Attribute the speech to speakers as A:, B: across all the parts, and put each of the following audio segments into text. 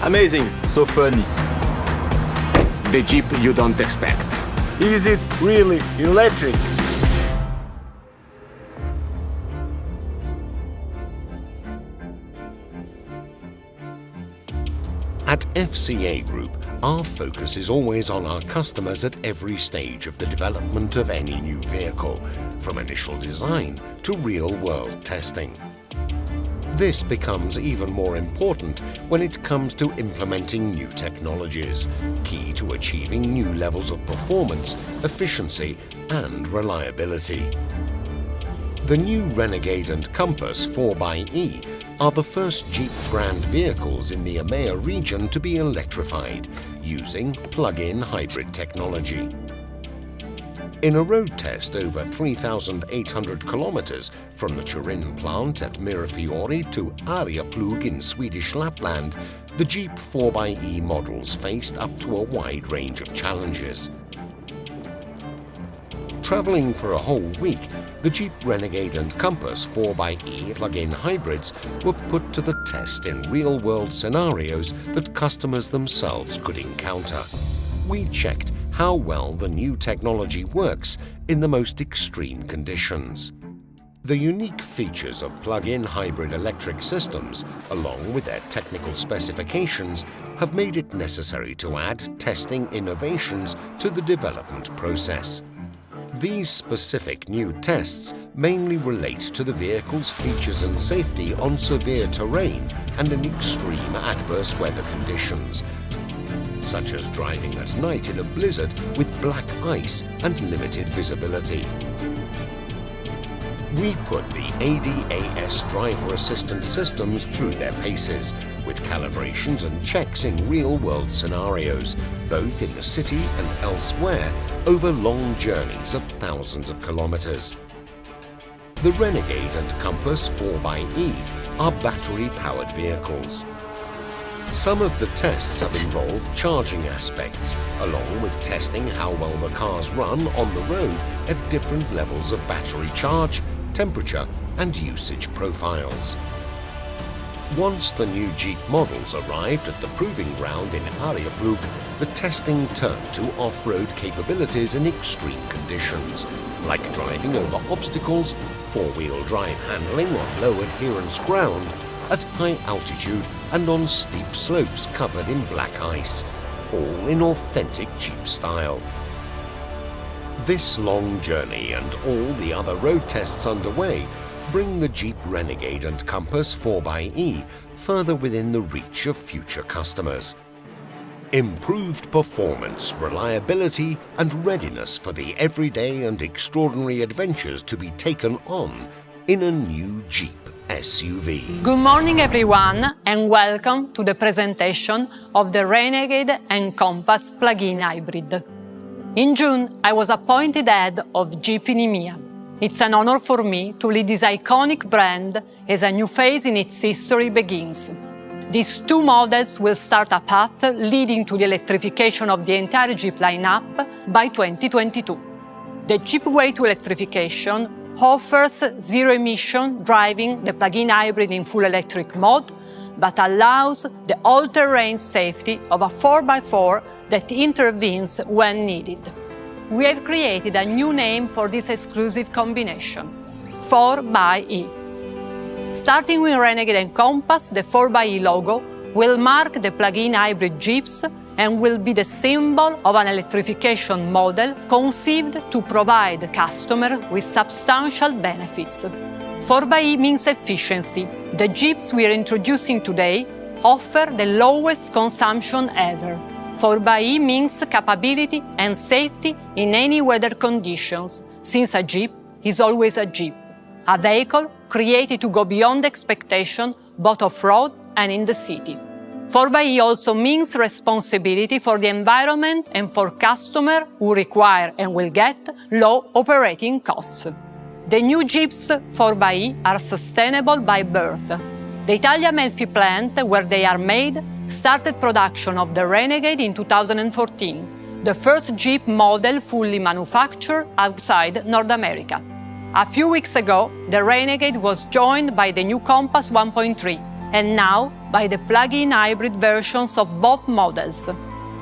A: Amazing.
B: So funny.
C: The Jeep you don't expect.
A: Is it really electric?
D: At FCA Group, our focus is always on our customers at every stage of the development of any new vehicle, from initial design to real-world testing. This becomes even more important when it comes to implementing new technologies, key to achieving new levels of performance, efficiency, and reliability. The new Renegade and Compass 4xe are the first Jeep brand vehicles in the EMEA region to be electrified using plug-in hybrid technology. In a road test over 3,800 kilometers from the Turin plant at Mirafiori to Arjeplog in Swedish Lapland, the Jeep 4xe models faced up to a wide range of challenges. Traveling for a whole week, the Jeep Renegade and Compass 4xe plug-in hybrids were put to the test in real-world scenarios that customers themselves could encounter. We checked how well the new technology works in the most extreme conditions. The unique features of plug-in hybrid electric systems, along with their technical specifications, have made it necessary to add testing innovations to the development process. These specific new tests mainly relate to the vehicle's features and safety on severe terrain and in extreme adverse weather conditions, such as driving at night in a blizzard with black ice and limited visibility. We put the ADAS driver assistance systems through their paces, with calibrations and checks in real-world scenarios, both in the city and elsewhere, over long journeys of thousands of kilometers. The Renegade and Compass 4xe are battery-powered vehicles. Some of the tests have involved charging aspects, along with testing how well the cars run on the road at different levels of battery charge, temperature, and usage profiles. Once the new Jeep models arrived at the proving ground in Arjeplog, the testing turned to off-road capabilities in extreme conditions, like driving over obstacles, four-wheel drive handling on low adherence ground, at high altitude and on steep slopes covered in black ice, all in authentic Jeep style. This long journey and all the other road tests underway bring the Jeep Renegade and Compass 4xe further within the reach of future customers. Improved performance, reliability, and readiness for the everyday and extraordinary adventures to be taken on in a new Jeep SUV.
E: Good morning, everyone, and welcome to the presentation of the Renegade and Compass plug-in hybrid. In June, I was appointed head of Jeep in EMEA. It's an honor for me to lead this iconic brand as a new phase in its history begins. These two models will start a path leading to the electrification of the entire Jeep lineup by 2022. The Jeep Way to Electrification offers zero-emission driving the plug-in hybrid in full electric mode, but allows the all-terrain safety of a 4x4 that intervenes when needed. We have created a new name for this exclusive combination, 4xe. Starting with Renegade and Compass, the 4xe logo will mark the plug-in hybrid Jeeps and will be the symbol of an electrification model conceived to provide customers with substantial benefits. 4xe means efficiency. The Jeeps we are introducing today offer the lowest consumption ever. 4xe means capability and safety in any weather conditions, since a Jeep is always a Jeep, a vehicle created to go beyond expectation both off-road and in the city. 4xe also means responsibility for the environment and for customers who require and will get low operating costs. The new Jeeps 4xe are sustainable by birth. The Italia Melfi plant, where they are made, started production of the Renegade in 2014, the first Jeep model fully manufactured outside North America. A few weeks ago, the Renegade was joined by the new Compass 1.3, and now by the plug-in hybrid versions of both models.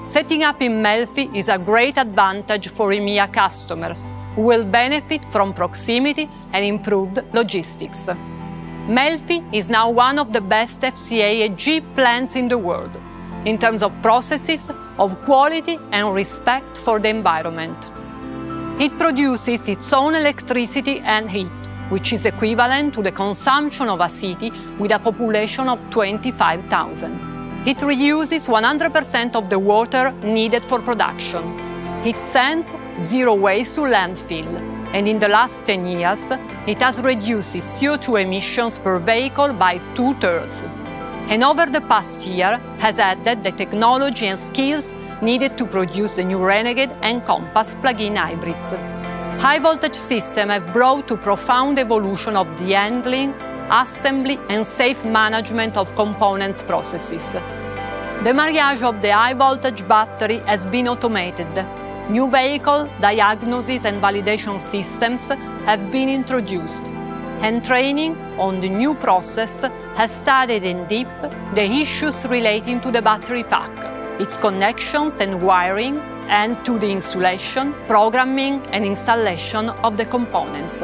E: Setting up in Melfi is a great advantage for EMEA customers, who will benefit from proximity and improved logistics. Melfi is now one of the best FCA Jeep plants in the world, in terms of processes, of quality and respect for the environment. It produces its own electricity and heat, which is equivalent to the consumption of a city with a population of 25,000. It reuses 100% of the water needed for production. It sends zero waste to landfill, and in the last 10 years, it has reduced its CO2 emissions per vehicle by 2/3. And over the past year, has added the technology and skills needed to produce the new Renegade and Compass plug-in hybrids. High-voltage systems have brought to profound evolution of the handling, assembly and safe management of components processes. The marriage of the high-voltage battery has been automated. New vehicle diagnosis and validation systems have been introduced, and training on the new process has studied in deep the issues relating to the battery pack, its connections and wiring, and to the insulation, programming and installation of the components.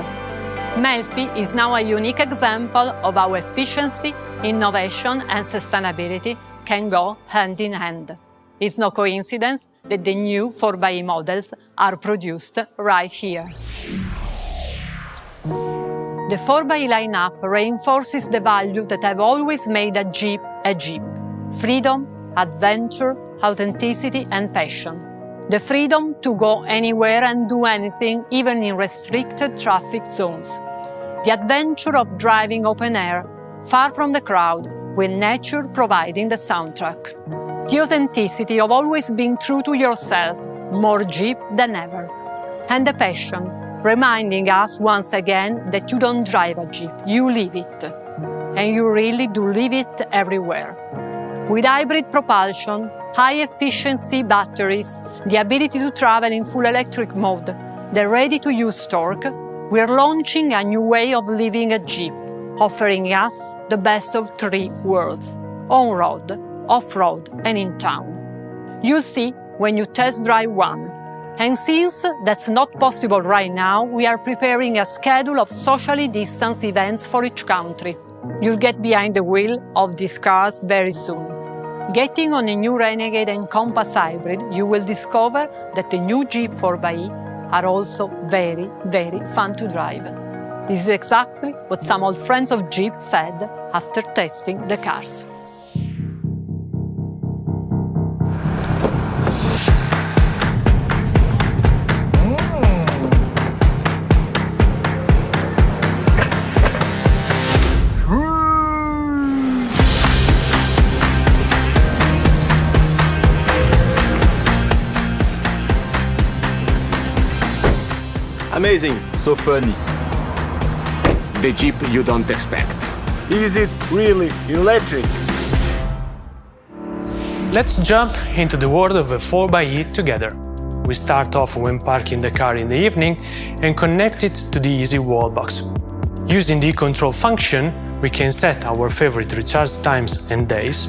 E: Melfi is now a unique example of how efficiency, innovation and sustainability can go hand in hand. It's no coincidence that the new 4xe models are produced right here. The 4xe lineup reinforces the value that have always made a Jeep: freedom, adventure, authenticity and passion. The freedom to go anywhere and do anything, even in restricted traffic zones. The adventure of driving open air, far from the crowd, with nature providing the soundtrack. The authenticity of always being true to yourself, more Jeep than ever. And the passion, reminding us once again that you don't drive a Jeep, you live it. And you really do live it everywhere. With hybrid propulsion, high-efficiency batteries, the ability to travel in full electric mode, the ready-to-use torque, we're launching a new way of living a Jeep, offering us the best of three worlds: on-road, off-road and in town. You'll see when you test drive one. And since that's not possible right now, we are preparing a schedule of socially distanced events for each country. You'll get behind the wheel of these cars very soon. Getting on a new Renegade and Compass hybrid, you will discover that the new Jeep 4xe are also very, very fun to drive. This is exactly what some old friends of Jeep said after testing the cars.
A: Amazing, so funny.
C: The Jeep you don't expect.
A: Is it really electric?
B: Let's jump into the world of a 4xe together. We start off when parking the car in the evening and connect it to the Easy Wall box. Using the control function, we can set our favorite recharge times and days.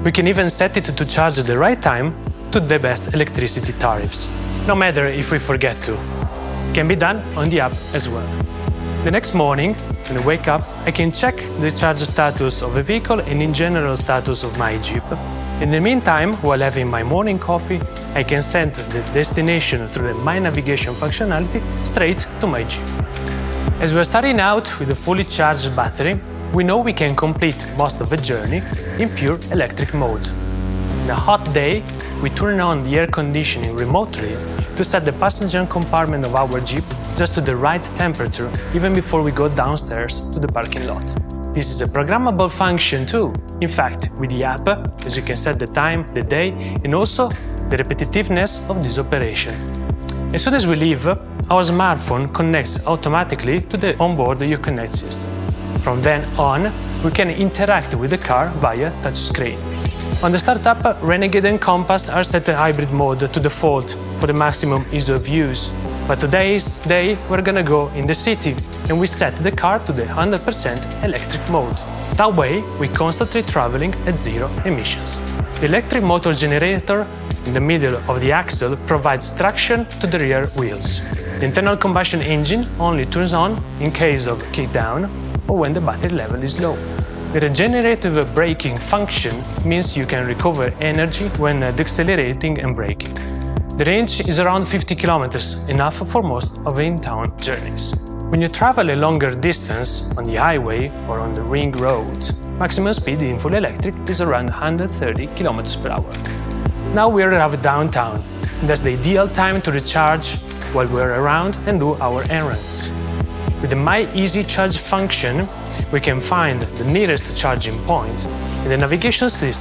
B: We can even set it to charge at the right time to the best electricity tariffs, no matter if we forget to. Can be done on the app as well. The next morning, when I wake up, I can check the charge status of a vehicle and in general status of my Jeep. In the meantime, while having my morning coffee, I can send the destination through the My Navigation functionality straight to my Jeep. As we're starting out with a fully charged battery, we know we can complete most of the journey in pure electric mode. On a hot day, we turn on the air conditioning remotely to set the passenger compartment of our Jeep just to the right temperature, even before we go downstairs to the parking lot. This is a programmable function too. In fact, with the app, as you can set the time, the day, and also the repetitiveness of this operation. As soon as we leave, our smartphone connects automatically to the onboard Uconnect system. From then on, we can interact with the car via touchscreen. On the startup, Renegade and Compass are set in hybrid mode to default for the maximum ease of use. But today's day, we're gonna go in the city and we set the car to the 100% electric mode. That way, we're constantly traveling at zero emissions. The electric motor generator in the middle of the axle provides traction to the rear wheels. The internal combustion engine only turns on in case of kick down or when the battery level is low. The regenerative braking function means you can recover energy when decelerating and braking. The range is around 50 kilometers, enough for most of in-town journeys. When you travel a longer distance on the highway or on the ring roads, maximum speed in full electric is around 130 kilometers per hour. Now we arrive downtown, and that's the ideal time to recharge while we're around and do our errands. With the My Easy Charge function, we can find the nearest charging point in the navigation system.